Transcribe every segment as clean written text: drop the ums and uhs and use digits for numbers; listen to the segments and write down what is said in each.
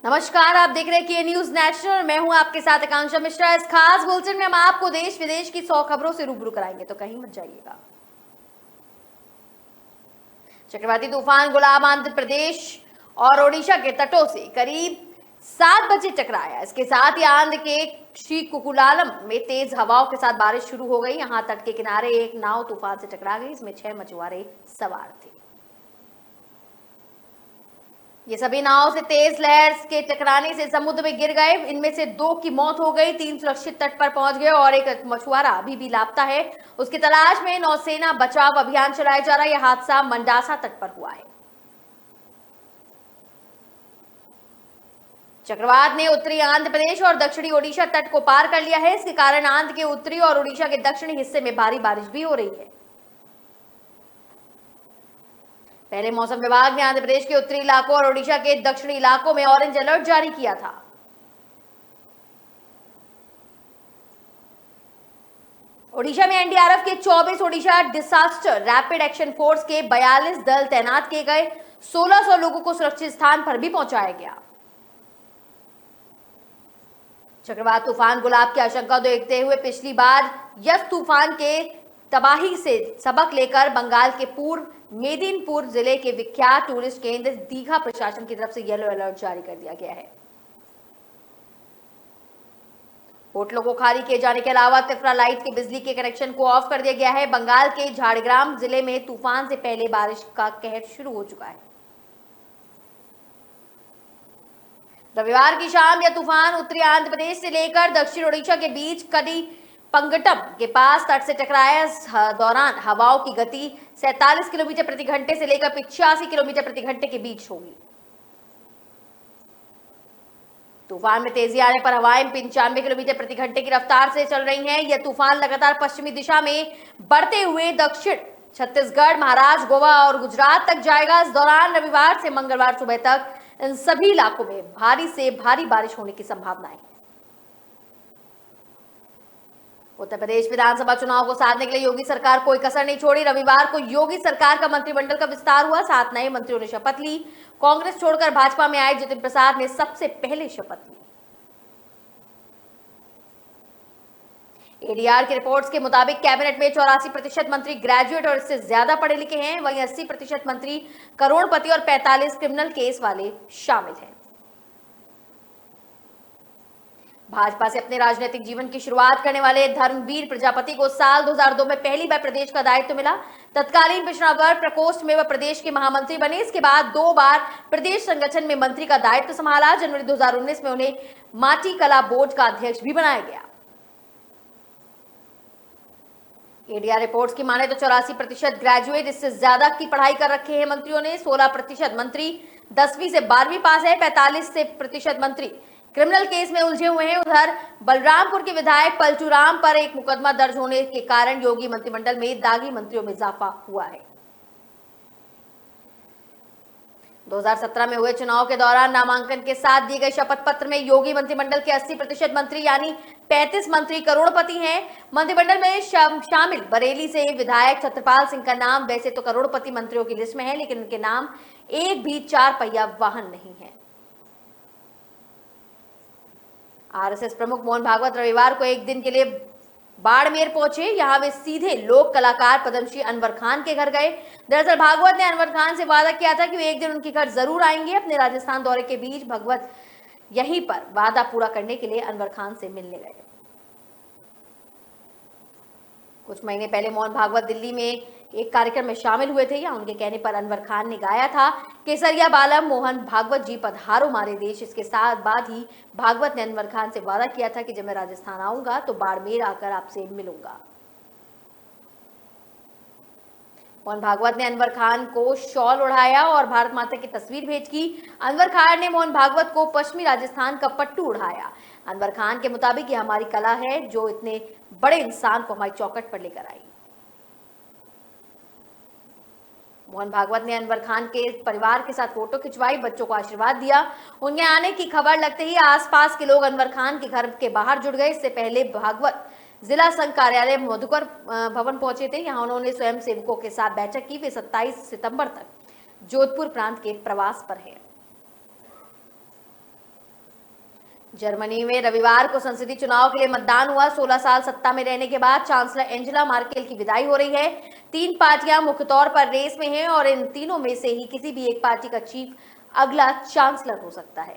नमस्कार, आप देख रहे हैं के न्यूज नेशनल। मैं हूं आपके साथ आकांक्षा मिश्रा। इस खास बुलेटिन में हम आपको देश विदेश की 100 खबरों से रूबरू कराएंगे, तो कहीं मत जाइएगा। चक्रवाती तूफान गुलाब आंध्र प्रदेश और ओडिशा के तटों से करीब 7 बजे टकराया। इसके साथ ही आंध्र के श्रीकुकुलालम में तेज हवाओं के साथ बारिश शुरू हो गई। यहां तट के किनारे एक नाव तूफान से टकरा गई। इसमें 6 मछुआरे सवार थे। ये सभी नाव से तेज लहर के टकराने से समुद्र में गिर गए। इनमें से 2 की मौत हो गई, 3 सुरक्षित तट पर पहुंच गए और एक मछुआरा अभी भी लापता है। उसकी तलाश में नौसेना बचाव अभियान चलाया जा रहा है। यह हादसा मंडासा तट पर हुआ है। चक्रवात ने उत्तरी आंध्र प्रदेश और दक्षिणी ओडिशा तट को पार कर लिया है। इसके कारण आंध्र के उत्तरी और ओडिशा के दक्षिणी हिस्से में भारी बारिश भी हो रही है। पहले मौसम विभाग ने आंध्र प्रदेश के उत्तरी इलाकों और ओडिशा के दक्षिणी इलाकों में ऑरेंज अलर्ट जारी किया था। ओडिशा में एनडीआरएफ के 24, Odisha disaster rapid action force के 42 दल तैनात किए गए। 1600 लोगों को सुरक्षित स्थान पर भी पहुंचाया गया। चक्रवात तूफान गुलाब की आशंका देखते हुए पिछली बार यस तूफान के तबाही से सबक लेकर बंगाल के पूर्व मेदिनीपुर जिले के विख्यात टूरिस्ट केंद्र दीघा प्रशासन की तरफ से येलो अलर्ट जारी कर दिया गया है। होटलों को खाली किए जाने के अलावा तिफरा लाइट के बिजली के कनेक्शन को ऑफ कर दिया गया है। बंगाल के झाड़ग्राम जिले में तूफान से पहले बारिश का कहर शुरू हो चुका है। रविवार की शाम यह तूफान उत्तरी आंध्र प्रदेश से लेकर दक्षिण ओडिशा के बीच कडी पंगटम के पास तट से टकराया। इस दौरान हवाओं की गति 47 किलोमीटर प्रति घंटे से लेकर 85 किलोमीटर प्रति घंटे के बीच होगी। तूफान में तेजी आने पर हवाएं 95 किलोमीटर प्रति घंटे की रफ्तार से चल रही हैं। यह तूफान लगातार पश्चिमी दिशा में बढ़ते हुए दक्षिण छत्तीसगढ़, महाराष्ट्र, गोवा और गुजरात तक जाएगा। इस दौरान रविवार से मंगलवार सुबह तक इन सभी इलाकों में भारी से भारी बारिश होने की संभावना है। उत्तर प्रदेश विधानसभा चुनाव को साधने के लिए योगी सरकार कोई कसर नहीं छोड़ी। रविवार को योगी सरकार का मंत्रिमंडल का विस्तार हुआ। 7 नए मंत्रियों ने शपथ ली। कांग्रेस छोड़कर भाजपा में आए जितिन प्रसाद ने सबसे पहले शपथ ली। एडीआर की रिपोर्ट्स के मुताबिक कैबिनेट में 84% मंत्री ग्रेजुएट और इससे ज्यादा पढ़े लिखे हैं। वहीं 80% मंत्री करोड़पति और 45 क्रिमिनल केस वाले शामिल हैं। भाजपा से अपने राजनीतिक जीवन की शुरुआत करने वाले धर्मवीर प्रजापति को साल 2002 में पहली बार प्रदेश का दायित्व मिला। तत्कालीन पिछड़ा वर्ग प्रकोष्ठ में वह प्रदेश के महामंत्री बने। इसके बाद 2 बार प्रदेश संगठन में मंत्री का दायित्व संभाला। जनवरी 2019 में उन्हें माटी कला बोर्ड का अध्यक्ष भी बनाया गया। एडीआर रिपोर्ट्स की माने तो 84% ग्रेजुएट, इससे ज्यादा की पढ़ाई कर रखे हैं मंत्रियों ने। 16% मंत्री 10वीं से 12वीं पास है। 45% मंत्री क्रिमिनल केस में उलझे हुए हैं। उधर बलरामपुर के विधायक पलटू राम पर एक मुकदमा दर्ज होने के कारण योगी मंत्रिमंडल में दागी मंत्रियों में इजाफा हुआ है। 2017 में हुए चुनाव के दौरान नामांकन के साथ दिए गए शपथ पत्र में योगी मंत्रिमंडल के 80% मंत्री यानी 35 मंत्री करोड़पति हैं। मंत्रिमंडल में शामिल बरेली से विधायक छत्रपाल सिंह का नाम वैसे तो करोड़पति मंत्रियों की लिस्ट में है, लेकिन उनके नाम एक भी 4 पहिया वाहन नहीं है। आरएसएस प्रमुख मोहन भागवत रविवार को एक दिन के लिए बाड़मेर पहुंचे। यहां वे सीधे लोक कलाकार पद्मश्री अनवर खान के घर गए। दरअसल भागवत ने अनवर खान से वादा किया था कि वे एक दिन उनके घर जरूर आएंगे। अपने राजस्थान दौरे के बीच भागवत यहीं पर वादा पूरा करने के लिए अनवर खान से मिलने गए। कुछ महीने पहले मोहन भागवत दिल्ली में एक कार्यक्रम में शामिल हुए थे। यहाँ उनके कहने पर अनवर खान ने गाया था, केसरिया बालम मोहन भागवत जी पधारो मारे देश। इसके साथ बाद ही भागवत ने अनवर खान से वादा किया था कि जब मैं राजस्थान आऊंगा तो बाड़मेर आकर आपसे मिलूंगा। मोहन भागवत ने अनवर खान को शॉल ओढ़ाया और भारत माता की तस्वीर भेंट की। अनवर खान ने मोहन भागवत को पश्चिमी राजस्थान का पट्टू उड़ाया। अनवर खान के मुताबिक यह हमारी कला है जो इतने बड़े इंसान को हमारी चौखट पर लेकर आई। मोहन भागवत ने अनवर खान के परिवार के साथ फोटो खिंचवाई, बच्चों को आशीर्वाद दिया। उनके आने की खबर लगते ही आसपास के लोग अनवर खान के घर के बाहर जुट गए। इससे पहले भागवत जिला संघ कार्यालय मधुकर भवन पहुंचे थे। यहां उन्होंने स्वयं सेवकों के साथ बैठक की। वे 27 सितंबर तक जोधपुर प्रांत के प्रवास पर है। जर्मनी में रविवार को संसदीय चुनाव के लिए मतदान हुआ। 16 साल सत्ता में रहने के बाद चांसलर एंजेला मार्केल की विदाई हो रही है। 3 पार्टियां मुख्य तौर पर रेस में हैं और इन तीनों में से ही किसी भी एक पार्टी का चीफ अगला चांसलर हो सकता है।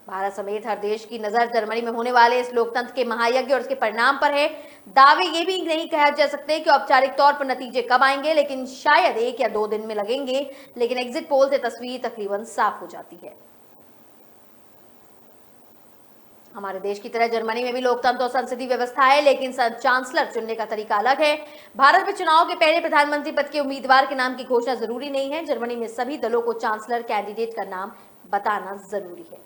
भारत समेत हर देश की नजर जर्मनी में होने वाले इस लोकतंत्र के महायज्ञ और उसके परिणाम पर है। दावे ये भी नहीं कहा जा सकते कि औपचारिक तौर पर नतीजे कब आएंगे, लेकिन शायद 1 या 2 दिन में लगेंगे। लेकिन एग्जिट पोल से तस्वीर तकरीबन साफ हो जाती है। हमारे देश की तरह जर्मनी में भी लोकतंत्र और संसदीय व्यवस्था है, लेकिन चांसलर चुनने का तरीका अलग है। भारत में चुनाव के पहले प्रधानमंत्री पद के उम्मीदवार के नाम की घोषणा जरूरी नहीं है। जर्मनी में सभी दलों को चांसलर कैंडिडेट का नाम बताना जरूरी है।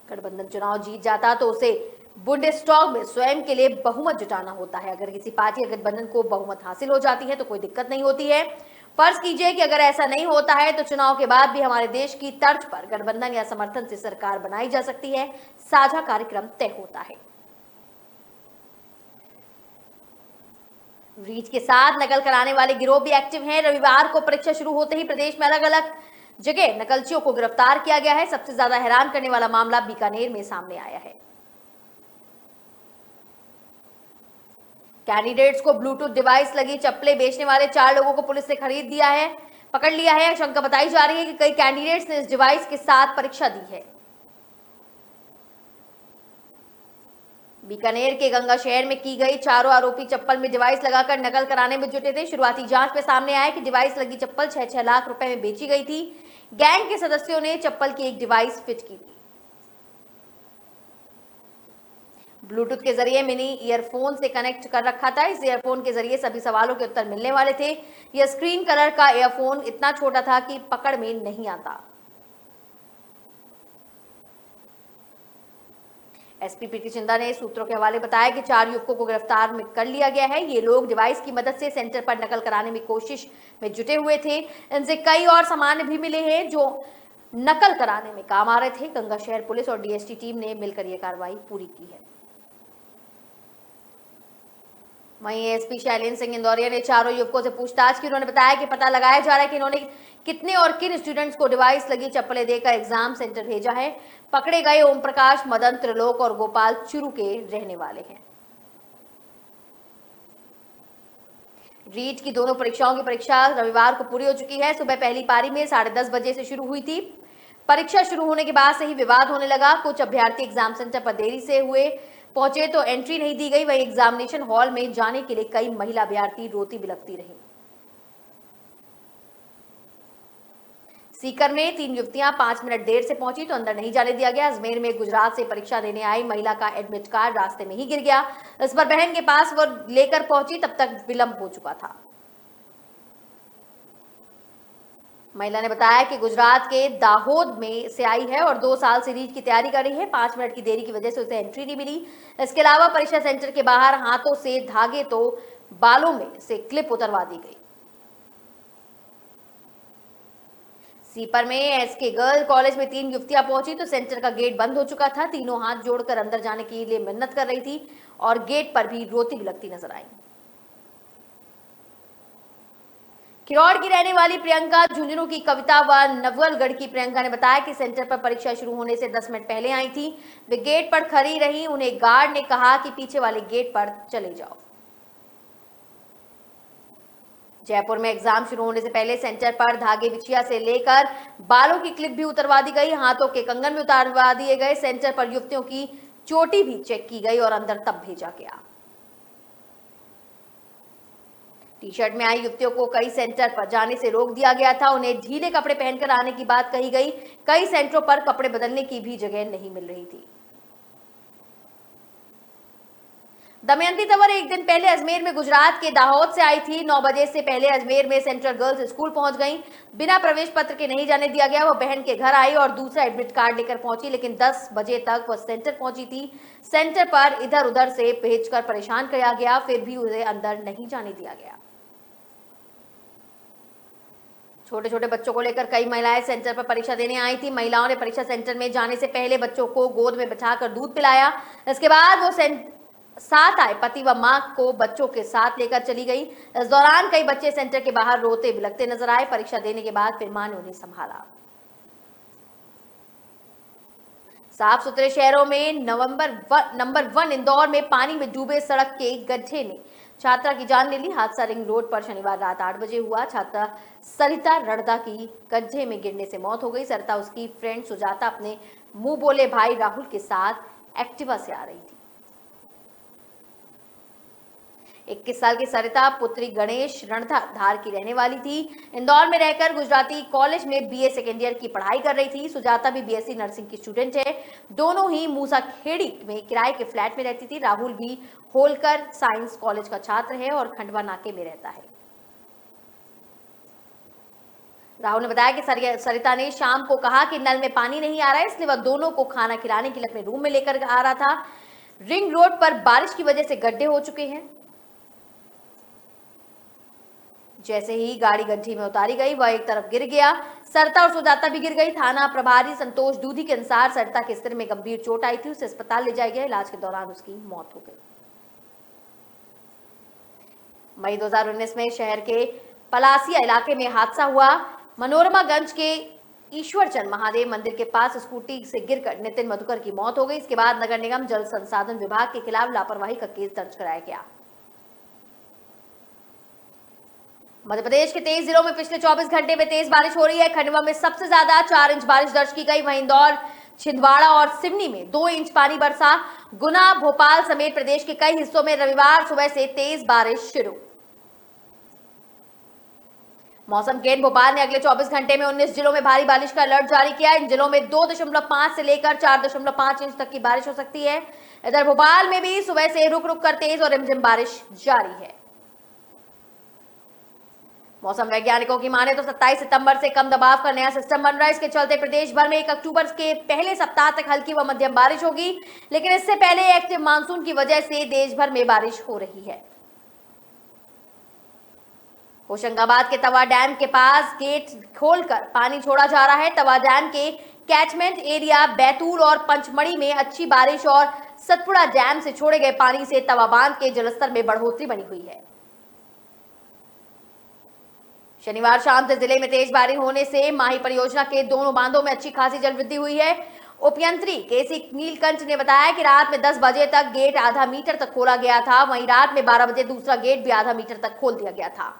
गठबंधन चुनाव जीत जाता तो उसे बुंडेस्टैग में स्वयं के लिए बहुमत जुटाना होता है। अगर किसी पार्टी या गठबंधन को बहुमत हासिल हो जाती है तो कोई दिक्कत नहीं होती है। फर्ज कीजिए कि अगर ऐसा नहीं होता है तो चुनाव के बाद भी हमारे देश की तर्ज पर गठबंधन या समर्थन से सरकार बनाई जा सकती है। साझा कार्यक्रम तय होता है। रीच के साथ नकल कराने वाले गिरोह भी एक्टिव हैं। रविवार को परीक्षा शुरू होते ही प्रदेश में अलग अलग जगह नकलचियों को गिरफ्तार किया गया है। सबसे ज्यादा हैरान करने वाला मामला बीकानेर में सामने आया है। कैंडिडेट्स को ब्लूटूथ डिवाइस लगी चप्पलें बेचने वाले 4 लोगों को पुलिस ने पकड़ लिया है। शंका बताई जा रही है कि कई कैंडिडेट्स ने इस डिवाइस के साथ परीक्षा दी है। बीकानेर के गंगा शहर में की गई चारों आरोपी चप्पल में डिवाइस लगाकर नकल कराने में जुटे थे। शुरुआती जांच में सामने आया कि डिवाइस लगी चप्पल 6-6 लाख रुपए में बेची गई थी। गैंग के सदस्यों ने चप्पल की एक डिवाइस फिट की थी। ब्लूटूथ के जरिए मिनी ईयरफोन से कनेक्ट कर रखा था। इस ईयरफोन के जरिए सभी सवालों के उत्तर मिलने वाले थे। यह स्क्रीन कलर का ईयरफोन इतना छोटा था कि पकड़ में नहीं आता। एसपी प्रीति चिंदा ने सूत्रों के हवाले बताया कि 4 युवकों को गिरफ्तार कर लिया गया है। ये लोग डिवाइस की मदद से सेंटर पर नकल कराने में कोशिश में जुटे हुए थे। इनसे कई और सामान भी मिले हैं जो नकल कराने में काम आ रहे थे। गंगा शहर पुलिस और डीएसटी टीम ने मिलकर यह कार्रवाई पूरी की है। वहीं एसपी शैलेंद्र सिंह इंदौरिया ने चारों युवकों से पूछताछ की। उन्होंने बताया कि पता लगाया जा रहा है कि इन्होंने कितने और किन स्टूडेंट्स को डिवाइस लगी चप्पलें देकर एग्जाम सेंटर भेजा है। पकड़े गए ओम प्रकाश, मदन, त्रिलोक और गोपाल चुरू के रहने वाले हैं। रीट की दोनों परीक्षाओं की परीक्षा रविवार को पूरी हो चुकी है। सुबह पहली पारी में 10:30 बजे से शुरू हुई थी। परीक्षा शुरू होने के बाद से ही विवाद होने लगा। कुछ अभ्यर्थी एग्जाम सेंटर पर देरी से पहुंचे तो एंट्री नहीं दी गई। वहीं एग्जामिनेशन हॉल में जाने के लिए कई महिला अभ्यर्थी रोती बिलखती रही। सीकर में 3 युवतियां 5 मिनट देर से पहुंची तो अंदर नहीं जाने दिया गया। अजमेर में गुजरात से परीक्षा देने आई महिला का एडमिट कार्ड रास्ते में ही गिर गया। इस पर बहन के पास वो लेकर पहुंची, तब तक विलंब हो चुका था। महिला ने बताया कि गुजरात के दाहोद में से आई है और 2 साल से रीट की तैयारी कर रही है। 5 मिनट की देरी की वजह से उसे एंट्री नहीं मिली। इसके अलावा परीक्षा सेंटर के बाहर हाथों से धागे तो बालों में से क्लिप उतरवा दी गई। सीपर में एसके गर्ल कॉलेज में 3 युवतियां पहुंची तो सेंटर का गेट बंद हो चुका था। तीनों हाथ जोड़कर अंदर जाने के लिए मिन्नत कर रही थी और गेट पर भी रोती बिलखती नजर आई। किरौड़ की रहने वाली प्रियंका, झुंझुनू की कविता व नवलगढ़ की प्रियंका ने बताया कि सेंटर पर परीक्षा शुरू होने से 10 मिनट पहले आई थी। वे गेट पर खड़ी रही। उन्हें गार्ड ने कहा कि पीछे वाले गेट पर चले जाओ। जयपुर में एग्जाम शुरू होने से पहले सेंटर पर धागे बिछिया से लेकर बालों की क्लिप भी उतरवा दी गई। हाथों के कंगन भी उतारवा दिए गए। सेंटर पर युवतियों की चोटी भी चेक की गई और अंदर तब भेजा गया। टी शर्ट में आई युवतियों को कई सेंटर पर जाने से रोक दिया गया था। उन्हें ढीले कपड़े पहनकर आने की बात कही गई। कई सेंटरों पर कपड़े बदलने की भी जगह नहीं मिल रही थी। दमयंती तंवर एक दिन पहले अजमेर में गुजरात के दाहोद से आई थी। 9 बजे से पहले अजमेर में सेंट्रल गर्ल्स स्कूल पहुंच गई। बिना प्रवेश पत्र के नहीं जाने दिया गया। वह बहन के घर आई और दूसरा एडमिट कार्ड लेकर पहुंची, लेकिन 10 बजे तक वह सेंटर पहुंची थी। सेंटर पर इधर उधर से भेजकर परेशान किया गया, फिर भी उसे अंदर नहीं जाने दिया गया। छोटे छोटे बच्चों को लेकर कई महिलाएं सेंटर पर परीक्षा देने आई थी। महिलाओं ने परीक्षा सेंटर में जाने से पहले बच्चों को गोद में बिठाकर दूध पिलाया। इसके बाद वो साथ आए पति व मां को बच्चों के साथ लेकर चली गई। इस दौरान कई बच्चे सेंटर के बाहर रोते बिलखते नजर आए। परीक्षा देने के बाद फिर मां ने उन्हें संभाला। साफ सुथरे शहरों में नंबर 1 इंदौर में पानी में डूबे सड़क के गड्ढे ने छात्रा की जान ले ली। हादसा रिंग रोड पर शनिवार रात 8 बजे हुआ। छात्रा सरिता रड़दा की गड्ढे में गिरने से मौत हो गई। सरिता उसकी फ्रेंड सुजाता अपने मुंह बोले भाई राहुल के साथ एक्टिवा से आ रही थी। 21 साल की सरिता पुत्री गणेश रणधा धार की रहने वाली थी। इंदौर में रहकर गुजराती कॉलेज में बीए सेकेंड ईयर की पढ़ाई कर रही थी। सुजाता भी बीएससी नर्सिंग की स्टूडेंट है। दोनों ही मूसा खेड़ी में किराए के फ्लैट में रहती थी। राहुल भी होलकर साइंस कॉलेज का छात्र है और खंडवा नाके में रहता है। राहुल ने बताया कि सरिता ने शाम को कहा कि नल में पानी नहीं आ रहा है, इसलिए वह दोनों को खाना खिलाने के लिए अपने रूम में लेकर आ रहा था। रिंग रोड पर बारिश की वजह से गड्ढे हो चुके हैं। जैसे ही गाड़ी गड्ढे में उतारी गई वह एक तरफ गिर गया। सरिता और सुजाता भी गिर गई। थाना प्रभारी संतोष दूधी के अनुसार सरिता के सिर में गंभीर चोट आई थी। उसे अस्पताल ले जाया गया। इलाज के दौरान उसकी मौत हो गई। मई 2019 में शहर के पलासिया इलाके में हादसा हुआ। मनोरमागंज के ईश्वरचंद महादेव मंदिर के पास स्कूटी से गिरकर नितिन मधुकर की मौत हो गई। इसके बाद नगर निगम जल संसाधन विभाग के खिलाफ लापरवाही का केस दर्ज कराया गया। मध्य प्रदेश के 23 जिलों में पिछले 24 घंटे में तेज बारिश हो रही है। खंडवा में सबसे ज्यादा 4 इंच बारिश दर्ज की गई। वहीं इंदौर, छिंदवाड़ा और सिवनी में 2 इंच पानी बरसा। गुना, भोपाल समेत प्रदेश के कई हिस्सों में रविवार सुबह से तेज बारिश शुरू। मौसम केंद्र भोपाल ने अगले 24 घंटे में 19 जिलों में भारी बारिश का अलर्ट जारी किया। इन जिलों में 2.5 से लेकर 4.5 इंच तक की बारिश हो सकती है। इधर भोपाल में भी सुबह से रुक रुक कर तेज और रिमझिम बारिश जारी है। मौसम वैज्ञानिकों की माने तो 27 सितंबर से कम दबाव का नया सिस्टम बन रहा है। इसके चलते प्रदेश भर में 1 अक्टूबर के पहले सप्ताह तक हल्की व मध्यम बारिश होगी, लेकिन इससे पहले एक्टिव मानसून की वजह से देश भर में बारिश हो रही है। होशंगाबाद के तवा डैम के पास गेट खोलकर पानी छोड़ा जा रहा है। तवा डैम के कैचमेंट एरिया बैतूल और पंचमढ़ी में अच्छी बारिश और सतपुड़ा डैम से छोड़े गए पानी से तवा बांध के जलस्तर में बढ़ोतरी बनी हुई है। शनिवार शाम से जिले में तेज बारिश होने से माही परियोजना के दोनों बांधों में अच्छी खासी जल वृद्धि हुई है। उपयंत्री केसी नीलकंठ ने बताया कि रात में 10 बजे तक गेट आधा मीटर तक खोला गया था। वहीं रात में 12 बजे दूसरा गेट भी आधा मीटर तक खोल दिया गया था।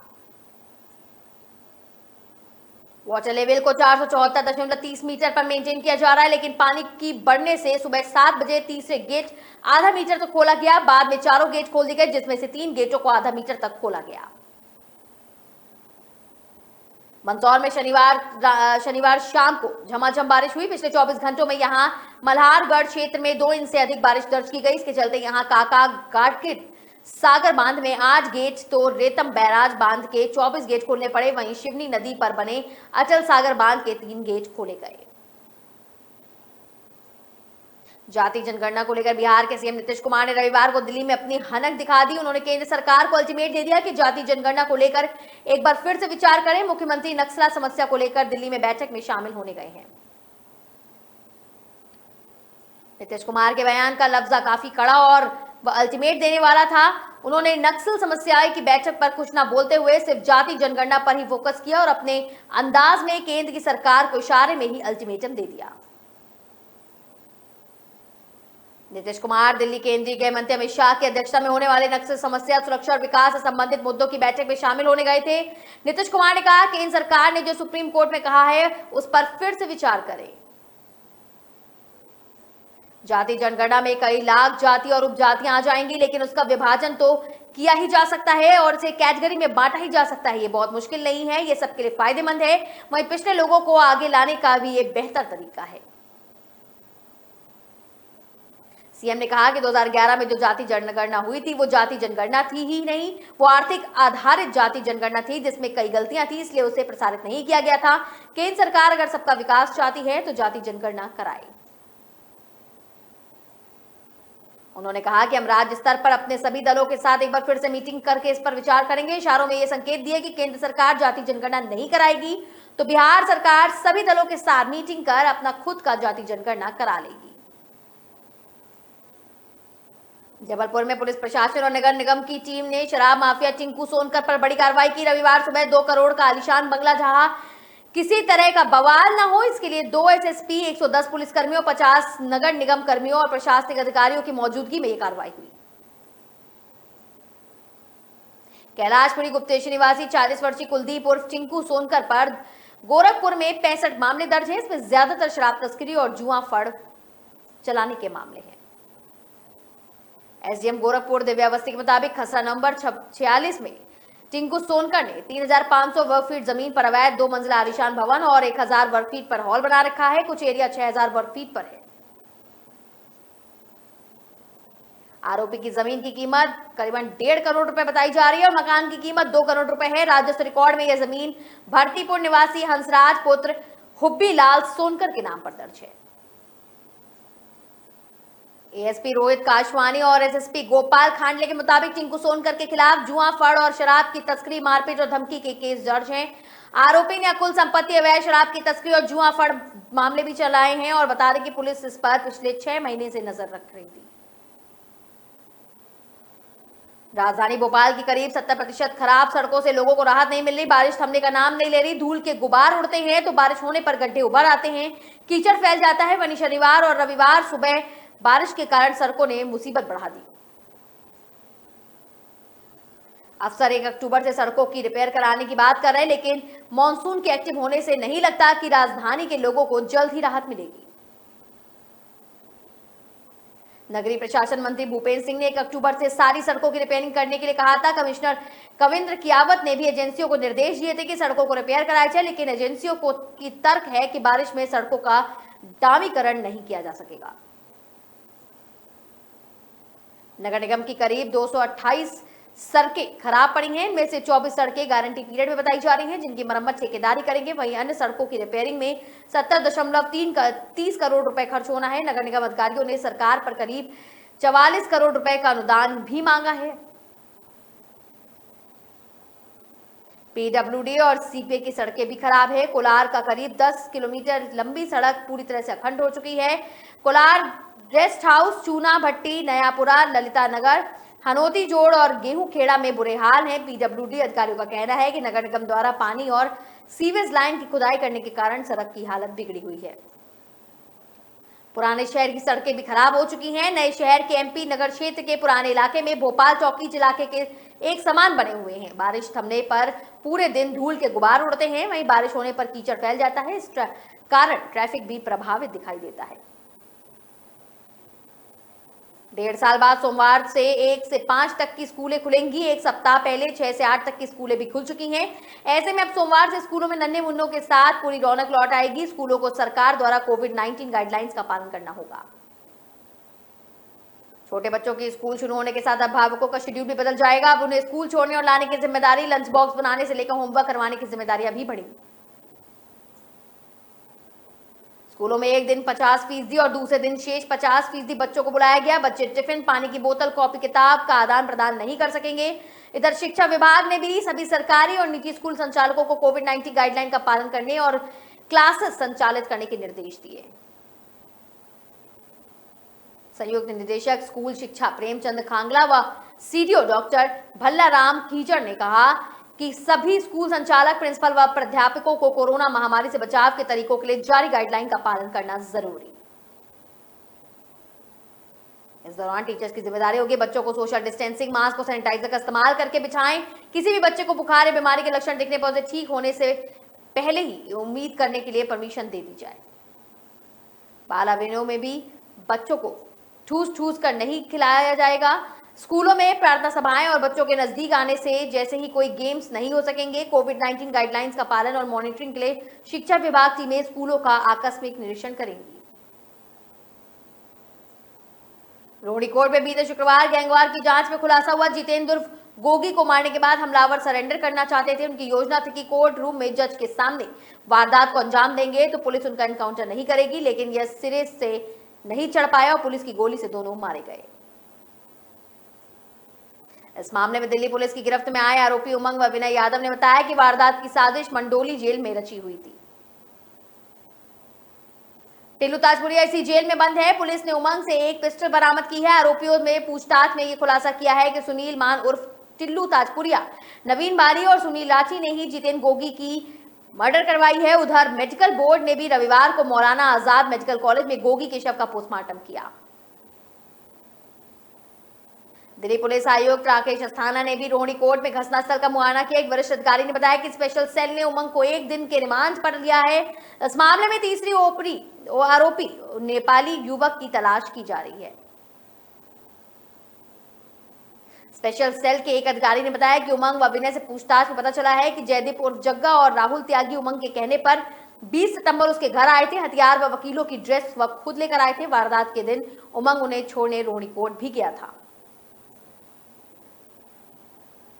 वाटर लेवल को 474.30 मीटर पर मेंटेन किया जा रहा है, लेकिन पानी की बढ़ने से सुबह 7 बजे तीसरे गेट आधा मीटर तक खोला गया। बाद में चारों गेट खोल दिए गए, जिसमें से 3 गेटों को आधा मीटर तक खोला गया। मंदसौर में शनिवार शाम को झमाझम बारिश हुई। पिछले 24 घंटों में यहां मल्हारगढ़ क्षेत्र में 2 इंच से अधिक बारिश दर्ज की गई। इसके चलते यहां काका गाटकिट सागर बांध में 8 गेट तो रेतम बैराज बांध के 24 गेट खोलने पड़े। वहीं शिवनी नदी पर बने अचल सागर बांध के 3 गेट खोले गए। जाति जनगणना को लेकर बिहार के सीएम नीतीश कुमार ने रविवार को दिल्ली में अपनी हनक दिखा दी। उन्होंने केंद्र सरकार को अल्टीमेट दे दिया कि जाति जनगणना को लेकर एक बार फिर से विचार करें। मुख्यमंत्री नक्सला समस्या को लेकर दिल्ली में बैठक में शामिल होने गए हैं। नीतीश कुमार के बयान का लफ्जा काफी कड़ा और अल्टीमेट देने वाला था। उन्होंने नक्सल समस्या की बैठक पर कुछ न बोलते हुए सिर्फ जाति जनगणना पर ही फोकस किया और अपने अंदाज में केंद्र की सरकार को इशारे में ही अल्टीमेटम दे दिया। नीतीश कुमार दिल्ली केंद्रीय गृह मंत्री अमित शाह की अध्यक्षता में होने वाले नक्सल समस्या, सुरक्षा और विकास से संबंधित मुद्दों की बैठक में शामिल होने गए थे। नीतीश कुमार ने कहा केंद्र सरकार ने जो सुप्रीम कोर्ट में कहा है उस पर फिर से विचार करें। जाति जनगणना में कई लाख जाति और उपजातियां आ जाएंगी, लेकिन उसका विभाजन तो किया ही जा सकता है और इसे कैटेगरी में बांटा ही जा सकता है। ये बहुत मुश्किल नहीं है, ये सबके लिए फायदेमंद है। वहीं पिछले लोगों को आगे लाने का भी ये बेहतर तरीका है। सीएम ने कहा कि 2011 में जो जाति जनगणना हुई थी वो जाति जनगणना थी ही नहीं, वो आर्थिक आधारित जाति जनगणना थी जिसमें कई गलतियां थी, इसलिए उसे प्रसारित नहीं किया गया था। केंद्र सरकार अगर सबका विकास चाहती है तो जाति जनगणना कराए। उन्होंने कहा कि हम राज्य स्तर पर अपने सभी दलों के साथ एक बार फिर से मीटिंग करके इस पर विचार करेंगे। इशारों में ये संकेत दिए कि केंद्र सरकार जाति जनगणना नहीं कराएगी तो बिहार सरकार सभी दलों के साथ मीटिंग कर अपना खुद का जाति जनगणना करा लेगी। जबलपुर में पुलिस प्रशासन और नगर निगम की टीम ने शराब माफिया टिंकू सोनकर पर बड़ी कार्रवाई की। रविवार सुबह 2 करोड़ का आलीशान बंगला, जहां किसी तरह का बवाल न हो, इसके लिए 2 एसएसपी, 110 पुलिसकर्मियों, 50 नगर निगम कर्मियों और प्रशासनिक अधिकारियों की मौजूदगी में यह कार्रवाई हुई। कैलाशपुरी गुप्तेश्वर निवासी 40 वर्षीय कुलदीप उर्फ टिंकू सोनकर पर गोरखपुर में 65 मामले दर्ज हैं। इसमें ज्यादातर शराब तस्करी और जुआ फड़ चलाने के मामले हैं। एसडीएम गोरखपुर दिव्या अवस्थी के मुताबिक खसरा नंबर 46 में टिंकू सोनकर ने 3,500 वर्ग फीट जमीन पर अवैध 2 मंजिला आलीशान भवन और 1,000 वर्ग फीट पर हॉल बना रखा है। कुछ एरिया 6,000 वर्ग फीट पर है। आरोपी की जमीन की कीमत करीबन 1.5 करोड़ रुपए बताई जा रही है और मकान की कीमत 2 करोड़ रुपए है। राजस्व रिकॉर्ड में यह जमीन भरतीपुर निवासी हंसराज पुत्र हुब्बी लाल सोनकर के नाम पर दर्ज है। एएसपी रोहित काशवानी और एसएसपी गोपाल खांडले के मुताबिक टिंकू सोनकर के खिलाफ जुआ फड़ और शराब की तस्करी, मारपीट और धमकी के केस दर्ज हैं। आरोपी ने अकुल संपत्ति, अवैध शराब की तस्करी और जुआ फड़ मामले भी चलाए हैं और बता दें कि पुलिस इस पर पिछले 6 महीने से नजर रख रही थी। राजधानी भोपाल की करीब 70% खराब सड़कों से लोगों को राहत नहीं मिल रही। बारिश थमने का नाम नहीं ले रही। धूल के गुबार उड़ते हैं तो बारिश होने पर गड्ढे उभर आते हैं, कीचड़ फैल जाता है। वहीं शनिवार और रविवार सुबह बारिश के कारण सड़कों ने मुसीबत बढ़ा दी। अफसर 1 अक्टूबर से सड़कों की रिपेयर कराने की बात कर रहे हैं, लेकिन मॉनसून के एक्टिव होने से नहीं लगता कि राजधानी के लोगों को जल्द ही राहत मिलेगी। नगरीय प्रशासन मंत्री भूपेंद्र सिंह ने 1 अक्टूबर से सारी सड़कों की रिपेयरिंग करने के लिए कहा था। कमिश्नर कविंद्र कियावत ने भी एजेंसियों को निर्देश दिए थे कि सड़कों को रिपेयर कराया जाए, लेकिन एजेंसियों को की तर्क है कि बारिश में सड़कों का डामरीकरण नहीं किया जा सकेगा। नगर निगम की करीब 228 सड़कें खराब पड़ी हैं। इनमें से 24 सड़कें गारंटी पीरियड में बताई जा रही हैं, जिनकी मरम्मत ठेकेदारी करेंगे। वहीं अन्य सड़कों की रिपेयरिंग में 70.30 करोड़ रुपए खर्च होना है। नगर निगम अधिकारियों ने सरकार पर करीब 44 करोड़ रुपए का अनुदान भी मांगा है। पीडब्ल्यूडी और सीपीए की सड़कें भी खराब है। कोलार का करीब 10 किलोमीटर लंबी सड़क पूरी तरह से अखंड हो चुकी है। कोलार रेस्ट हाउस, चूना भट्टी, नयापुरा, ललिता नगर, हनोती जोड़ और गेहूं खेड़ा में बुरे हाल हैं। पीडब्ल्यूडी अधिकारियों का कहना है कि नगर निगम द्वारा पानी और सीवेज लाइन की खुदाई करने के कारण सड़क की हालत बिगड़ी हुई है। पुराने शहर की सड़कें भी खराब हो चुकी हैं। नए शहर के एमपी नगर क्षेत्र के पुराने इलाके में भोपाल चौकी इलाके के एक समान बने हुए हैं। बारिश थमने पर पूरे दिन धूल के गुबार उड़ते हैं। वहीं बारिश होने पर कीचड़ फैल जाता है। इस कारण ट्रैफिक भी प्रभावित दिखाई देता है। 1.5 साल बाद सोमवार से 1 से 5 तक की स्कूलें खुलेंगी। 1 सप्ताह पहले 6 से 8 तक की स्कूलें भी खुल चुकी हैं। ऐसे में अब सोमवार से स्कूलों में नन्हे मुन्नों के साथ पूरी रौनक लौट आएगी। स्कूलों को सरकार द्वारा कोविड-19 गाइडलाइंस का पालन करना होगा। छोटे बच्चों की स्कूल शुरू होने के साथ अभिभावकों का शेड्यूल भी बदल जाएगा। अब उन्हें स्कूल छोड़ने और लाने की जिम्मेदारी, लंच बॉक्स बनाने से लेकर होमवर्क करवाने की जिम्मेदारियां भी बढ़ी। स्कूलों में एक दिन 50% और दूसरे दिन शेष 50% बच्चों को बुलाया गया। बच्चे टिफिन, पानी की बोतल, कॉपी किताब का आदान प्रदान नहीं कर सकेंगे। इधर शिक्षा विभाग ने भी सभी सरकारी और निजी स्कूल संचालकों को कोविड-19 गाइडलाइन का पालन करने और क्लासेस संचालित करने के निर्देश दिए। संयुक्त निदेशक स्कूल शिक्षा प्रेमचंद खांगला व सीडीओ डॉक्टर भल्लाराम कीचड़ ने कहा कि सभी स्कूल संचालक, प्रिंसिपल व प्राध्यापकों को कोरोना महामारी से बचाव के तरीकों के लिए जारी गाइडलाइन का पालन करना जरूरी। इस दौरान टीचर्स की जिम्मेदारी होगी बच्चों को सोशल डिस्टेंसिंग, मास्क और सैनिटाइजर का इस्तेमाल करके बिछाएं। किसी भी बच्चे को बुखार या बीमारी के लक्षण दिखने पर उसे ठीक होने से पहले ही उम्मीद करने के लिए परमिशन दे दी जाए। बाल अभियानों में भी बच्चों को ठूस कर नहीं खिलाया जाएगा। स्कूलों में प्रार्थना सभाएं और बच्चों के नजदीक आने से जैसे ही कोई गेम्स नहीं हो सकेंगे। कोविड-19 गाइडलाइंस का पालन और मॉनिटरिंग के लिए शिक्षा विभाग टीमें स्कूलों का आकस्मिक निरीक्षण करेंगी। रोहिणीकोट में बीते शुक्रवार गैंगवार की जांच में खुलासा हुआ। जितेंद्र उर्फ गोगी को मारने के बाद हमलावर सरेंडर करना चाहते थे। उनकी योजना थी कि कोर्ट रूम में जज के सामने वारदात को अंजाम देंगे तो पुलिस उनका एनकाउंटर नहीं करेगी, लेकिन यह सिरे से नहीं चढ़ पाया और पुलिस की गोली से दोनों मारे गए। इस मामले में दिल्ली पुलिस की गिरफ्त में आए आरोपी उमंग व विनय यादव ने बताया कि वारदात की साजिश मंडोली जेल में रची हुई थी। टिल्लू ताजपुरिया इसी जेल में बंद है। पुलिस ने उमंग से एक पिस्टल बरामद की है। आरोपियों में पूछताछ में ये खुलासा किया है कि सुनील मान उर्फ टिल्लू ताजपुरिया, नवीन बारी और सुनील राठी ने ही जितेन गोगी की मर्डर करवाई है। उधर मेडिकल बोर्ड ने भी रविवार को मौलाना आजाद मेडिकल कॉलेज में गोगी के शव का पोस्टमार्टम किया। दिल्ली पुलिस आयुक्त राकेश अस्थाना ने भी रोहिणी कोर्ट में घटना स्थल का मुआयना किया। एक वरिष्ठ अधिकारी ने बताया कि स्पेशल सेल ने उमंग को एक दिन के रिमांड पर लिया है। इस मामले में तीसरी आरोपी नेपाली युवक की तलाश की जा रही है। स्पेशल सेल के एक अधिकारी ने बताया कि उमंग व विनय से पूछताछ में पता चला है कि जयदीप उर्फ जग्गा और राहुल त्यागी उमंग के कहने पर 20 सितंबर उसके घर आए थे। हथियार व वकीलों की ड्रेस वह खुद लेकर आए थे। वारदात के दिन उमंग उन्हें छोड़ने रोहिणी कोर्ट भी गया था।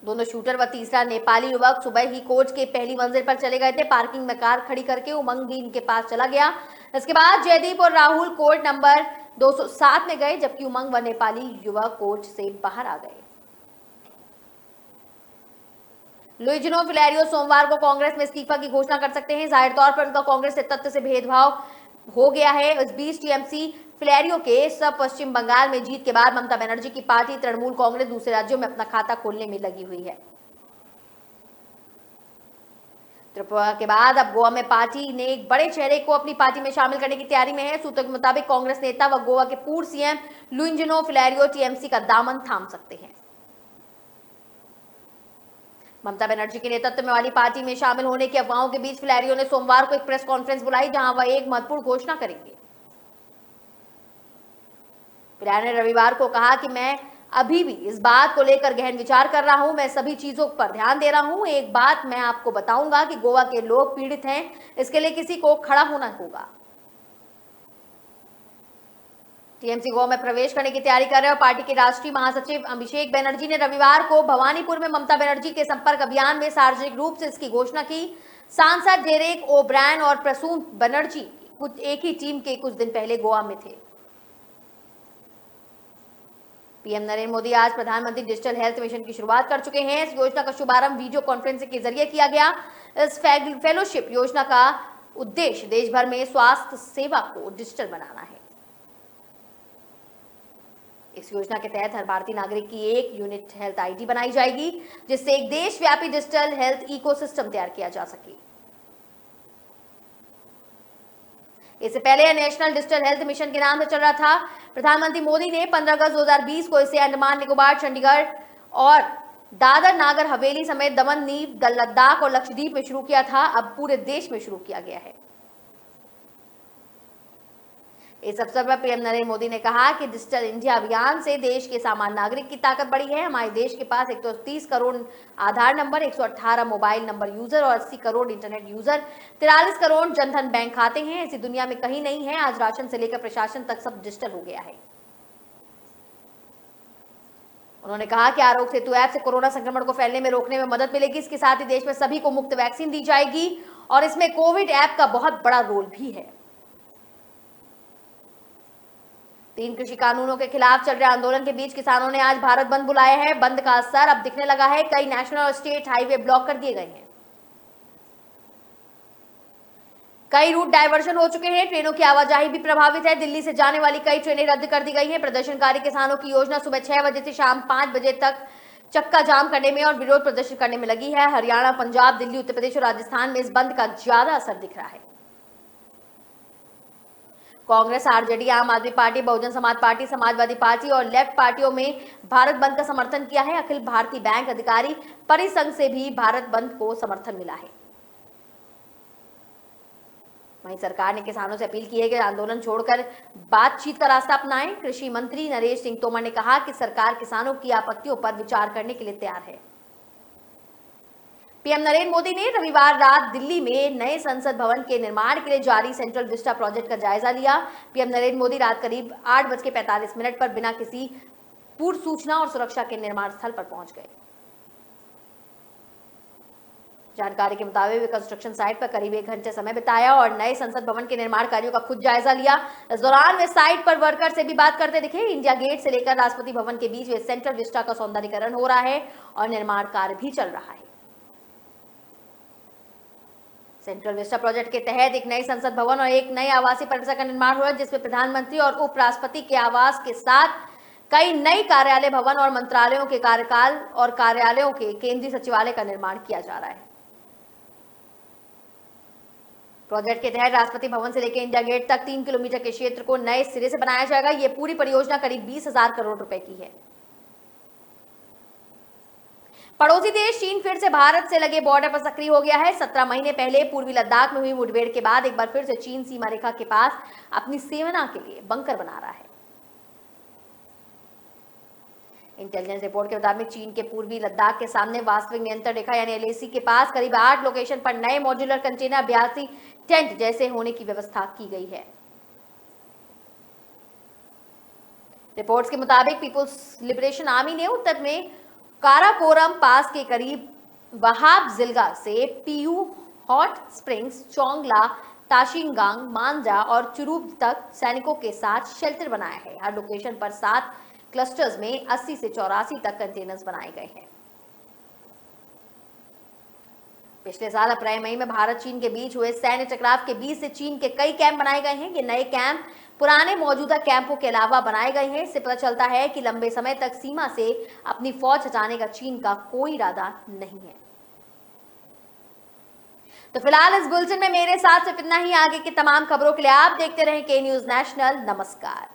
दोनों शूटर व तीसरा नेपाली युवक सुबह ही कोच के पहली मंजिल पर चले गए थे। पार्किंग में कार खड़ी करके उमंग भी इनके पास चला गया। इसके बाद जयदीप और राहुल कोर्ट नंबर 207 में गए, जबकि उमंग व नेपाली युवक कोच से बाहर आ गए। लुइजिनो फिलेरियो सोमवार को कांग्रेस में इस्तीफा की घोषणा कर सकते हैं। जाहिर तौर पर उनका कांग्रेस से तथ्य से भेदभाव हो गया है। इस बीच टीएमसी फिलेरियो के सब पश्चिम बंगाल में जीत के बाद ममता बनर्जी की पार्टी तृणमूल कांग्रेस दूसरे राज्यों में अपना खाता खोलने में लगी हुई है। त्रिपुरा के बाद अब गोवा में पार्टी ने एक बड़े चेहरे को अपनी पार्टी में शामिल करने की तैयारी में है। सूत्रों के मुताबिक कांग्रेस नेता व गोवा के पूर्व सीएम लुइजिनो फिलेरियो टीएमसी का दामन थाम सकते हैं। ममता बनर्जी के नेतृत्व में वाली पार्टी में शामिल होने की अफवाहों के बीच फिलेरियो ने सोमवार को एक प्रेस कॉन्फ्रेंस बुलाई, जहां वह एक महत्वपूर्ण घोषणा करेंगे। फिलेरियो ने रविवार को कहा कि मैं अभी भी इस बात को लेकर गहन विचार कर रहा हूं। मैं सभी चीजों पर ध्यान दे रहा हूं। एक बात मैं आपको बताऊंगा कि गोवा के लोग पीड़ित हैं। इसके लिए किसी को खड़ा होना होगा। टीएमसी गोवा में प्रवेश करने की तैयारी कर रहे और पार्टी के राष्ट्रीय महासचिव अभिषेक बनर्जी ने रविवार को भवानीपुर में ममता बनर्जी के संपर्क अभियान में सार्वजनिक रूप से इसकी घोषणा की। सांसद डेरेक ओब्रायन और प्रसून बनर्जी कुछ एक ही टीम के कुछ दिन पहले गोवा में थे। पीएम नरेंद्र मोदी आज प्रधानमंत्री डिजिटल हेल्थ मिशन की शुरुआत कर चुके हैं। इस योजना का शुभारंभ वीडियो कॉन्फ्रेंसिंग के जरिए किया गया। इस फेलोशिप योजना का उद्देश्य देश भर में स्वास्थ्य सेवा को डिजिटल बनाना है। इस योजना के तहत हर भारतीय नागरिक की एक यूनिक हेल्थ आईडी बनाई जाएगी, जिससे एक देशव्यापी डिजिटल हेल्थ इकोसिस्टम तैयार किया जा सके। इससे पहले यह नेशनल डिजिटल हेल्थ मिशन के नाम से चल रहा था। प्रधानमंत्री मोदी ने 15 अगस्त 2020 को इसे अंडमान निकोबार, चंडीगढ़ और दादर नागर हवेली समेत दमन, दीव, लद्दाख और लक्षद्वीप में शुरू किया था। अब पूरे देश में शुरू किया गया है। इस अवसर पर पीएम नरेंद्र मोदी ने कहा कि डिजिटल इंडिया अभियान से देश के सामान्य नागरिक की ताकत बढ़ी है। हमारे देश के पास 130 करोड़ आधार नंबर, 118 मोबाइल नंबर यूजर और 80 crore internet user, 43 crore Jan Dhan bank खाते हैं। ऐसी दुनिया में कहीं नहीं है। आज राशन से लेकर प्रशासन तक सब डिजिटल हो गया है। उन्होंने कहा कि आरोग्य सेतु ऐप से कोरोना संक्रमण को फैलने में रोकने में मदद मिलेगी। इसके साथ ही देश में सभी को मुफ्त वैक्सीन दी जाएगी और इसमें कोविड ऐप का बहुत बड़ा रोल भी है। 3 कृषि कानूनों के खिलाफ चल रहे आंदोलन के बीच किसानों ने आज भारत बंद बुलाया है। बंद का असर अब दिखने लगा है। कई नेशनल और स्टेट हाईवे ब्लॉक कर दिए गए हैं। कई रूट डायवर्जन हो चुके हैं। ट्रेनों की आवाजाही भी प्रभावित है। दिल्ली से जाने वाली कई ट्रेनें रद्द कर दी गई हैं। प्रदर्शनकारी किसानों की योजना सुबह 6 बजे से शाम 5 बजे तक चक्का जाम करने में और विरोध प्रदर्शन करने में लगी है। हरियाणा, पंजाब, दिल्ली, उत्तर प्रदेश और राजस्थान में इस बंद का ज्यादा असर दिख रहा है। कांग्रेस, आरजेडी, आम आदमी party, Bahujan Samaj party, Samajwadi party और लेफ्ट पार्टियों में भारत बंद का समर्थन किया है। अखिल भारतीय बैंक अधिकारी परिसंघ से भी भारत बंद को समर्थन मिला है। वहीं सरकार ने किसानों से अपील की है कि आंदोलन छोड़कर बातचीत का रास्ता अपनाएं। कृषि मंत्री नरेश सिंह तोमर ने कहा कि सरकार किसानों की आपत्तियों पर विचार करने के लिए तैयार है। पीएम नरेंद्र मोदी ने रविवार रात दिल्ली में नए संसद भवन के निर्माण के लिए जारी सेंट्रल विस्टा प्रोजेक्ट का जायजा लिया। पीएम नरेंद्र मोदी रात करीब 8:45 पर बिना किसी पूर्व सूचना और सुरक्षा के निर्माण स्थल पर पहुंच गए। जानकारी के मुताबिक वे कंस्ट्रक्शन साइट पर करीब 1 घंटे समय बिताया और नए संसद भवन के निर्माण कार्यों का खुद जायजा लिया। इस दौरान वे साइट पर वर्कर से भी बात करते दिखे। इंडिया गेट से लेकर राष्ट्रपति भवन के बीच वे सेंट्रल विस्टा का सौंदर्यीकरण हो रहा है और निर्माण कार्य भी चल रहा है। सेंट्रल विस्टा प्रोजेक्ट के तहत एक नई संसद भवन और एक नए आवासीय परिसर का निर्माण हुआ, जिसमें प्रधानमंत्री और उपराष्ट्रपति के आवास के साथ कई नई कार्यालय भवन और मंत्रालयों के कार्यकाल और कार्यालयों के केंद्रीय सचिवालय का निर्माण किया जा रहा है। प्रोजेक्ट के तहत राष्ट्रपति भवन से लेकर इंडिया गेट तक 3 किलोमीटर के क्षेत्र को नए सिरे से बनाया जाएगा। यह पूरी परियोजना करीब 20,000 करोड़ रुपए की है। पड़ोसी देश चीन फिर से भारत से लगे बॉर्डर पर सक्रिय हो गया है। 17 महीने पहले पूर्वी लद्दाख में हुई मुठभेड़ के बाद एक बार फिर से चीन सीमा रेखा के पास अपनी सेना के लिए बंकर बना रहा है। इंटेलिजेंस रिपोर्ट के मुताबिक चीन के पूर्वी लद्दाख के सामने वास्तविक नियंत्रण रेखा यानी एलएसी के पास करीब 8 लोकेशन पर नए मॉड्यूलर कंटेनर 82 टेंट जैसे होने की व्यवस्था की गई है। रिपोर्ट्स के मुताबिक पीपुल्स लिबरेशन आर्मी ने उत्तर में काराकोरम पास के करीब वहाब जिलगा से पीयू, हॉट स्प्रिंग्स, चोंगला, ताशिंगांग, मांजा और चुरूब तक सैनिकों के साथ शेल्टर बनाया है। हर लोकेशन पर 7 क्लस्टर्स में 80 से 84 तक कंटेनर्स बनाए गए हैं। पिछले साल अप्रैल मई में भारत चीन के बीच हुए सैन्य टकराव के बीच से चीन के कई कैंप बनाए गए हैं। ये नए कैंप पुराने मौजूदा कैंपों के अलावा बनाए गए हैं। इससे पता चलता है कि लंबे समय तक सीमा से अपनी फौज हटाने का चीन का कोई इरादा नहीं है। तो फिलहाल इस बुलेटिन में मेरे साथ सिर्फ इतना ही। आगे की तमाम खबरों के लिए आप देखते रहें के न्यूज नेशनल। नमस्कार।